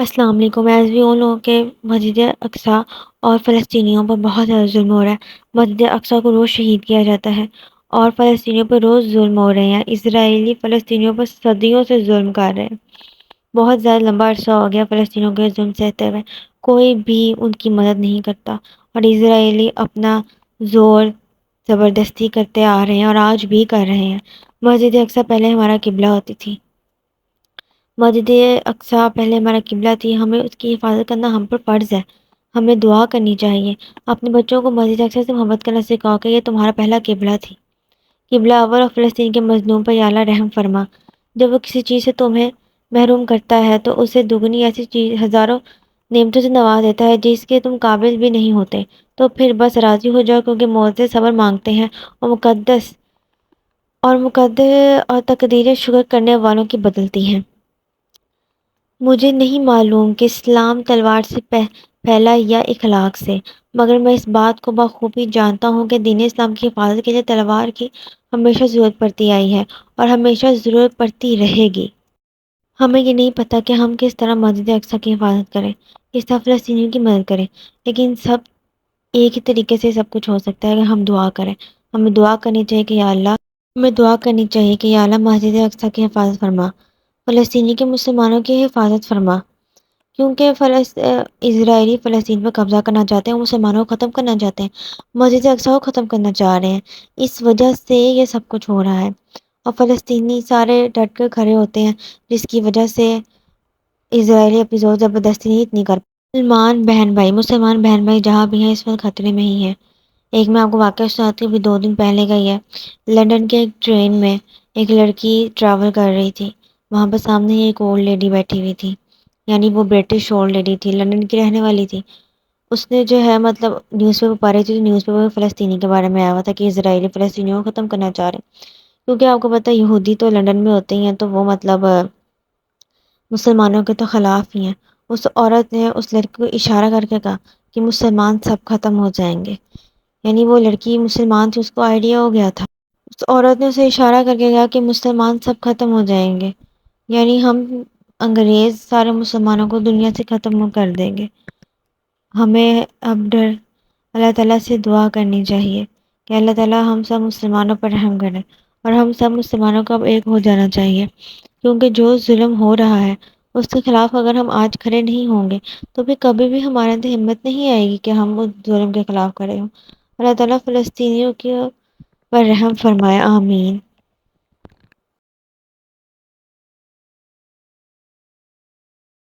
السلام علیکم۔ ایز بھی ان لوگوں کے مسجد اقصی اور فلسطینیوں پر بہت زیادہ ظلم ہو رہا ہے۔ مسجد اقصی کو روز شہید کیا جاتا ہے اور فلسطینیوں پر روز ظلم ہو رہے ہیں۔ اسرائیلی فلسطینیوں پر صدیوں سے ظلم کر رہے ہیں۔ بہت زیادہ لمبا عرصہ ہو گیا فلسطینیوں کے ظلم سہتے ہوئے، کوئی بھی ان کی مدد نہیں کرتا، اور اسرائیلی اپنا زور زبردستی کرتے آ رہے ہیں اور آج بھی کر رہے ہیں۔ مسجد اقصی پہلے ہمارا قبلہ ہوتی تھی، مسجد اقصی پہلے ہمارا قبلہ تھی، ہمیں اس کی حفاظت کرنا ہم پر فرض ہے۔ ہمیں دعا کرنی چاہیے، اپنے بچوں کو مسجد اقصی سے محبت کرنا سکھاؤ کہ یہ تمہارا پہلا قبلہ تھی۔ قبلہ اول اور فلسطین کے مظلوم پر یا اللہ رحم فرما۔ جب وہ کسی چیز سے تمہیں محروم کرتا ہے تو اسے دگنی ایسی چیز ہزاروں نعمتوں سے نواز دیتا ہے جس کے تم قابل بھی نہیں ہوتے، تو پھر بس راضی ہو جاؤ، کیونکہ معجزے صبر مانگتے ہیں اور تقدیریں شکر کرنے والوں کی بدلتی ہیں۔ مجھے نہیں معلوم کہ اسلام تلوار سے پھیلا یا اخلاق سے، مگر میں اس بات کو بخوبی جانتا ہوں کہ دین اسلام کی حفاظت کے لیے تلوار کی ہمیشہ ضرورت پڑتی آئی ہے اور ہمیشہ ضرورت پڑتی رہے گی۔ ہمیں یہ نہیں پتہ کہ ہم کس طرح مسجد اقصی کی حفاظت کریں، کس طرح فلسطینیوں کی مدد کریں، لیکن سب ایک ہی طریقے سے سب کچھ ہو سکتا ہے کہ ہم دعا کریں۔ ہمیں دعا کرنی چاہیے کہ یا اللہ مسجد اقصی کی حفاظت فرما، فلسطینی کے مسلمانوں کی حفاظت فرما، کیونکہ اسرائیلی فلسطین پر قبضہ کرنا چاہتے ہیں، مسلمانوں کو ختم کرنا چاہتے ہیں، مسجد اقصی کو ختم کرنا چاہ رہے ہیں۔ اس وجہ سے یہ سب کچھ ہو رہا ہے اور فلسطینی سارے ڈٹ کر کھڑے ہوتے ہیں، جس کی وجہ سے اسرائیلی اپنی زور زبردستی نہیں اتنی کر پاتے۔ مسلمان بہن بھائی جہاں بھی ہیں اس وقت خطرے میں ہی ہیں۔ ایک میں آپ کو واقعہ سناتی ہوں، ابھی 2 دن پہلے کا ہی ہے۔ لندن کے ایک ٹرین میں ایک لڑکی ٹریول کر رہی تھی، وہاں پر سامنے ہی ایک اولڈ لیڈی بیٹھی ہوئی تھی، یعنی وہ برٹش اولڈ لیڈی تھی، لندن کی رہنے والی تھی۔ اس نے جو ہے نیوز پیپر پڑھ رہی تھی، تو نیوز پیپر میں فلسطینی کے بارے میں آیا ہوا تھا کہ اسرائیلی فلسطینیوں کو ختم کرنا چاہ رہے ہیں، کیونکہ آپ کو پتہ ہے یہودی تو لندن میں ہوتے ہی ہیں، تو وہ مسلمانوں کے تو خلاف ہی ہیں۔ اس عورت نے اس لڑکی کو اشارہ کر کے کہا کہ مسلمان سب ختم ہو جائیں گے، یعنی وہ لڑکی مسلمان تھی، اس کو آئیڈیا ہو گیا تھا۔ اس عورت نے اسے اشارہ کر کے کہا کہ مسلمان سب ختم ہو جائیں گے، یعنی ہم انگریز سارے مسلمانوں کو دنیا سے ختم کر دیں گے۔ ہمیں اب اللہ تعالیٰ سے دعا کرنی چاہیے کہ اللہ تعالیٰ ہم سب مسلمانوں پر رحم کرے، اور ہم سب مسلمانوں کو اب ایک ہو جانا چاہیے، کیونکہ جو ظلم ہو رہا ہے اس کے خلاف اگر ہم آج کھڑے نہیں ہوں گے تو پھر کبھی بھی ہمارے اندر ہمت نہیں آئے گی کہ ہم اس ظلم کے خلاف کھڑے ہوں۔ اللہ تعالیٰ فلسطینیوں کے پر رحم فرمائے، آمین۔